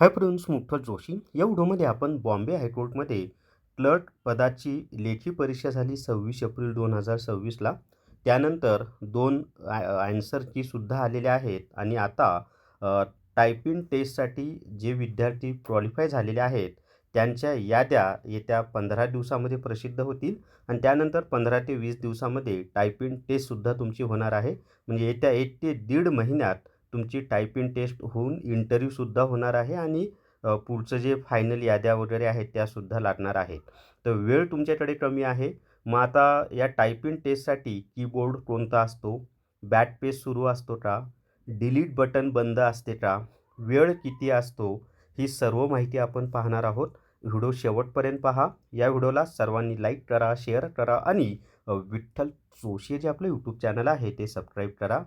Hi friends, Mukta Joshi. या व्हिडिओमध्ये आपण बॉम्बे हायकोर्टमध्ये क्लर्क पदाची लेखी परीक्षा झाली 26 एप्रिल 2026ला. त्यानंतर दोन ॲन्सर कीसुद्धा आलेल्या आहेत आणि आता टायपिंग टेस्टसाठी जे विद्यार्थी क्वालिफाय झालेले आहेत त्यांच्या याद्या येत्या 15 दिवसामध्ये प्रसिद्ध होतील आणि त्यानंतर 15 ते 20 दिवसामध्ये टायपिंग टेस्टसुद्धा तुमची होणार आहे. म्हणजे येत्या 1 ते 1.5 महिन्यात तुमची टायपिंग टेस्ट होऊन इंटरव्ह्यूसुद्धा होणार आहे आणि पुढचं जे फायनल याद्या वगैरे आहेत त्यासुद्धा लागणार आहेत. तर वेळ तुमच्याकडे कमी आहे. मग आता या टायपिंग टेस्टसाठी कीबोर्ड कोणता असतो, बॅक पेज सुरू असतो का, डिलीट बटन बंद असते का, वेळ किती असतो, ही सर्व माहिती आपण पाहणार आहोत. व्हिडिओ शेवटपर्यंत पहा. या व्हिडिओला सर्वांनी लाईक करा, शेअर करा आणि विठ्ठल जोशी जे आपलं यूट्यूब चॅनल आहे ते सबस्क्राईब करा.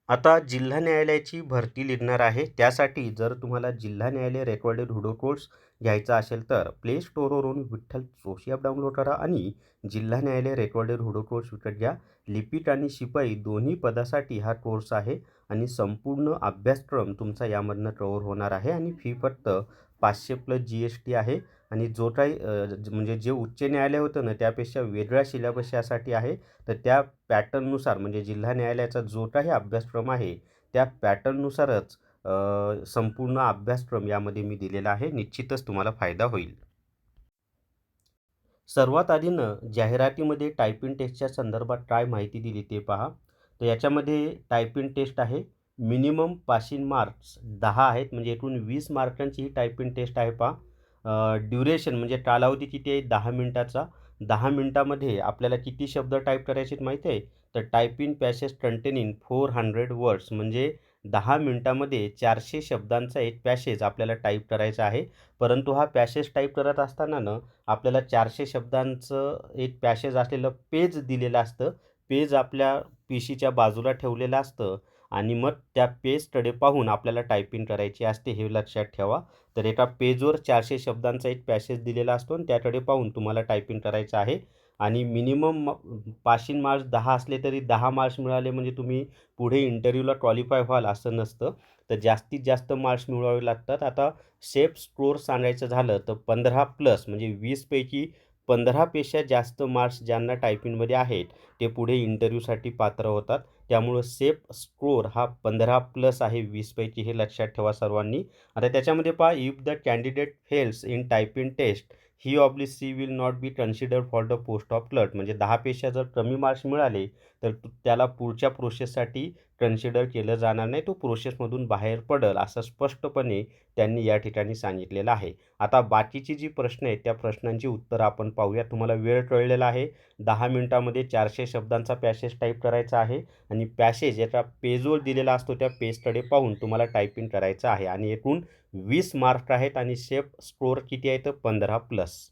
आता जिल्हा न्यायालयाची भरती निघणार आहे. त्यासाठी जर तुम्हाला जिल्हा न्यायालय रेकॉर्डेड व्हिडिओ कोर्स घ्यायचा असेल तर प्ले स्टोअरवरून विठ्ठल जोशी ॲप डाउनलोड करा आणि जिल्हा न्यायालय रेकॉर्डेड व्हिडिओ कोर्स विकत घ्या. लिपिक आणि शिपाई दोन्ही पदासाठी हा कोर्स आहे आणि संपूर्ण अभ्यासक्रम तुमचा यामधनं कव्हर होणार आहे आणि फी फक्त 500 + GST आहे. आणि जो काही म्हणजे जे उच्च न्यायालय होतं ना त्यापेक्षा वेगळा सिलेबस यासाठी आहे. तर त्या पॅटर्ननुसार म्हणजे जिल्हा न्यायालयाचा जो काही अभ्यासक्रम आहे त्या पॅटर्ननुसारच संपूर्ण अभ्यासक्रम यामध्ये मी दिलेला आहे. निश्चितच तुम्हाला फायदा होईल. सर्वात आधीनं जाहिरातीमध्ये टायपिंग टेस्टच्या संदर्भात काय माहिती दिली ते पहा. तर याच्यामध्ये टायपिंग टेस्ट आहे. मिनिमम पासिंग मार्क्स 10 आहेत, म्हणजे एकूण 20 मार्कांची ही टायपिंग टेस्ट आहे पहा. ड्युरेशन म्हणजे कालावधी किती आहे, 10 मिनिटाचा. 10 मिनिटामध्ये आपल्याला किती शब्द टाईप करायचे आहेत माहिती आहे? तर टायपिंग पॅसेज कंटेनिंग 400 वर्ड्स, म्हणजे 10 मिनिटामध्ये 400 शब्दांचा एक पॅसेज आपल्याला टाईप करायचा आहे. परंतु हा पॅसेज टाईप करत असताना आपल्याला 400 शब्दांचं एक पॅसेज असलेलं पेज दिलेलं असतं. पेज आपल्या पीसीच्या बाजूला ठेवलेलं असतं आणि मग त्या पेजकडे पाहून आपल्याला टायपिंग करायची असते, हे लक्षात ठेवा. तर एका पेजवर 400 शब्दांचा एक पॅसेज दिलेला असतो आणि त्याकडे पाहून तुम्हाला टायपिंग करायचं आहे. आणि मिनिमम पासिंग मार्क्स 10 असले तरी 10 मार्क्स मिळाले म्हणजे तुम्ही पुढे इंटरव्ह्यूला क्वालिफाय व्हाल असं नसतं. तर जास्तीत जास्त मार्क्स मिळवावे लागतात. आता सेफ स्कोअर सांगायचं झालं तर 15+ म्हणजे 20 पैकी 15पेक्षा जास्त मार्क्स ज्यांना टायपिंगमध्ये आहेत ते पुढे इंटरव्ह्यूसाठी पात्र होतात. त्यामुळं सेफ स्कोअर हा 15+ आहे 20 पैकी, हे लक्षात ठेवा सर्वांनी. आता त्याच्यामध्ये पहा, if the candidate fails in typing test he she will not be considered for the post of clerk. म्हणजे 10पेक्षा जर कमी मार्क्स मिळाले तर त्याला पुढच्या प्रोसेससाठी कन्सिडर केलं जाणार नाही, तो प्रोसेसमधून बाहेर पडेल असं स्पष्टपणे त्यांनी या ठिकाणी सांगितलेलं आहे. आता बाकीची जी प्रश्न आहेत त्या प्रश्नांची उत्तरं आपण पाहूया. तुम्हाला वेळ कळलेला आहे. 10 मिनिटामध्ये 400 शब्दांचा पॅसेज टाईप करायचा आहे आणि पॅसेज एका पेजवर दिलेला असतो, त्या पेजकडे पाहून तुम्हाला टायपिंग करायचं आहे आणि एकूण 20 मार्क आहेत आणि सेफ स्कोअर किती आहे तर 15+.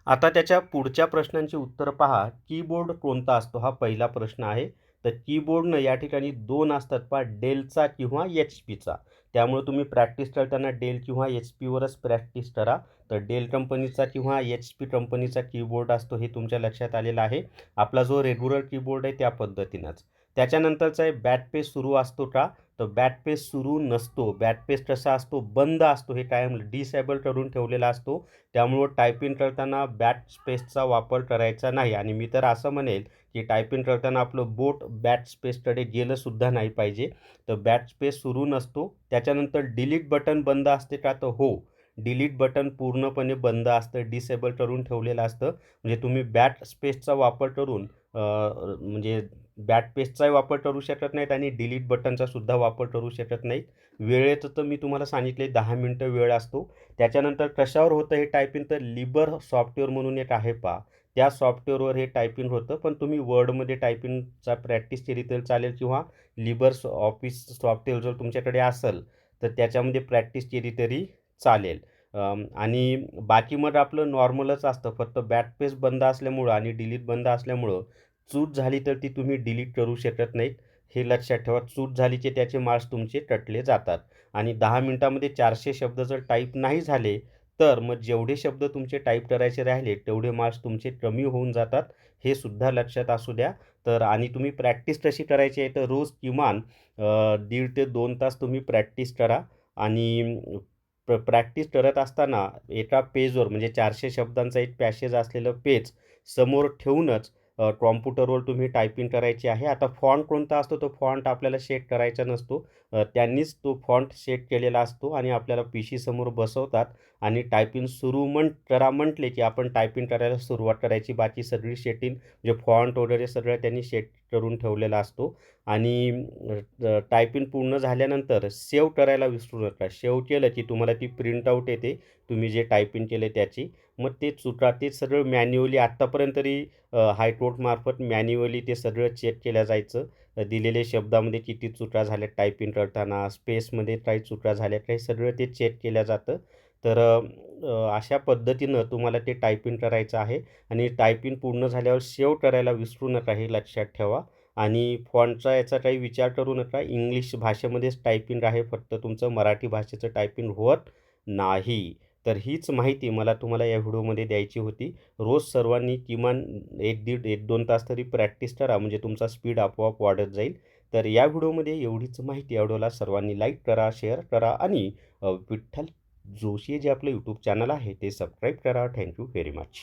आता त्याच्या पुढच्या प्रश्नांची उत्तरं पहा. कीबोर्ड कोणता असतो, हा पहिला प्रश्न आहे. तर कीबोर्डनं या ठिकाणी 2 असतात पहा, डेलचा किंवा HP चा. त्यामुळे तुम्ही प्रॅक्टिस करताना डेल किंवा HP वरच प्रॅक्टिस करा. तर डेल कंपनीचा किंवा HP कंपनीचा कीबोर्ड असतो हे तुमच्या लक्षात आलेलं आहे. आपला जो रेग्युलर कीबोर्ड आहे त्या पद्धतीनंच. त्याच्यानंतरचा आहे बॅक पेज सुरू असतो का, तर बॅक पेज सुरू नसतो. बॅक पेज कसा असतो, बंद असतो, हे कायम डिसेबल करून ठेवलेला असतो. त्यामुळं टायपिंग करताना बॅक स्पेसचा वापर करायचा नाही आणि मी तर असं म्हणेल की टायपिंग करताना आपलं बोट बॅक स्पेसकडे गेलंसुद्धा नाही पाहिजे. तर बॅक स्पेस सुरू नसतो. त्याच्यानंतर डिलीट बटन बंद असते का, तर हो, डिलीट बटन पूर्णपणे बंद असतं, डिसेबल करून ठेवलेलं असतं. म्हणजे तुम्ही बॅक स्पेसचा वापर करून म्हणजे बॅक पेजचाही वापर करू शकत नाहीत आणि डिलीट बटनचा सुद्धा वापर करू शकत नाहीत. वेळेचं तर मी तुम्हाला सांगितले 10 मिनिटं वेळ असतो. त्याच्यानंतर कशावर होतं हे टायपिंग, तर लिबर सॉफ्टवेअर म्हणून एक आहे पहा, त्या सॉफ्टवेअरवर हे टायपिंग होतं. पण तुम्ही वर्डमध्ये टायपिंगचा प्रॅक्टिस केली तर चालेल किंवा लिबर ऑफिस सॉफ्टवेअर जर तुमच्याकडे असेल तर त्याच्यामध्ये प्रॅक्टिस केली तरी चालेल. आणि बाकी मग आपलं नॉर्मलच असतं. फक्त बॅक पेज बंद असल्यामुळं आणि डिलीट बंद असल्यामुळं चूक झाली तर ती तुम्ही डिलीट करू शकत नाहीत, हे लक्षात ठेवा. चूक झाली की त्याचे मार्क्स तुमचे कटले जातात. आणि 10 मिनिटामध्ये 400 शब्द जर टाईप नाही झाले तर मग जेवढे शब्द तुमचे टाईप करायचे राहिले तेवढे मार्क्स तुमचे कमी होऊन जातात, हे सुद्धा लक्षात असू द्या. तर आणि तुम्ही प्रॅक्टिस कशी करायची आहे तर रोज किमान 1.5 ते 2 तास तुम्ही प्रॅक्टिस करा आणि प्रॅक्टिस करत असताना एका पेजवर म्हणजे 400 शब्दांचा एक पॅसेज असलेलं पेज समोर ठेवूनच कॉम्प्युटरवर तुम्ही टायपिंग करायची आहे. आता फॉन्ट कोणता असतो तो फॉन्ट आपल्याला सेट करायचा नसतो. त्यांनीच तो फॉन्ट सेट केलेला असतो आणि आपल्याला पीसी समोर बसवतात आणि टायपिंग सुरू करा म्हटले की आपण टायपिंग करायला सुरुवात करायची. बाकी सगळी सेटिंग म्हणजे फॉन्ट वगैरे सगळं त्यांनी सेट करून ठेवलेला असतो आणि टायपिंग पूर्ण झाल्यानंतर सेव्ह करायला विसरू नका. सेव्ह केलं की तुम्हाला ती प्रिंटआउट येते तुम्ही जे टायपिंग केले त्याची. मग ते चुका ते सगळं मॅन्युअली आत्तापर्यंत तरी हायकोर्टमार्फत मॅन्युअली ते सगळं चेक केलं जायचं. दिलेल्या शब्दामध्ये किती चुका झाल्या टायपिंग करताना, स्पेसमध्ये काही चुका झाल्या काही सगळं ते चेक केलं जातं. तर अशा पद्धतीनं तुम्हाला ते टायपिंग करायचं आहे आणि टायपिंग पूर्ण झाल्यावर सेव्ह करायला विसरू नका हे लक्षात ठेवा. आणि फॉन्टचा याचा काही विचार करू नका. इंग्लिश भाषेमध्येच टायपिंग आहे, फक्त तुमचं मराठी भाषेचं टायपिंग होत नाही. तर हीच माहिती मला तुम्हाला या व्हिडिओमध्ये द्यायची होती. रोज सर्वांनी किमान 1-2 तास तरी प्रॅक्टिस करा म्हणजे तुमचा स्पीड आपोआप वाढत जाईल. तर या व्हिडिओमध्ये एवढीच माहिती. या व्हिडिओला सर्वांनी लाईक करा, शेअर करा आणि विठ्ठल जोशी जे आपलं यूट्यूब चॅनल आहे ते सबस्क्राईब करा. Thank you very much.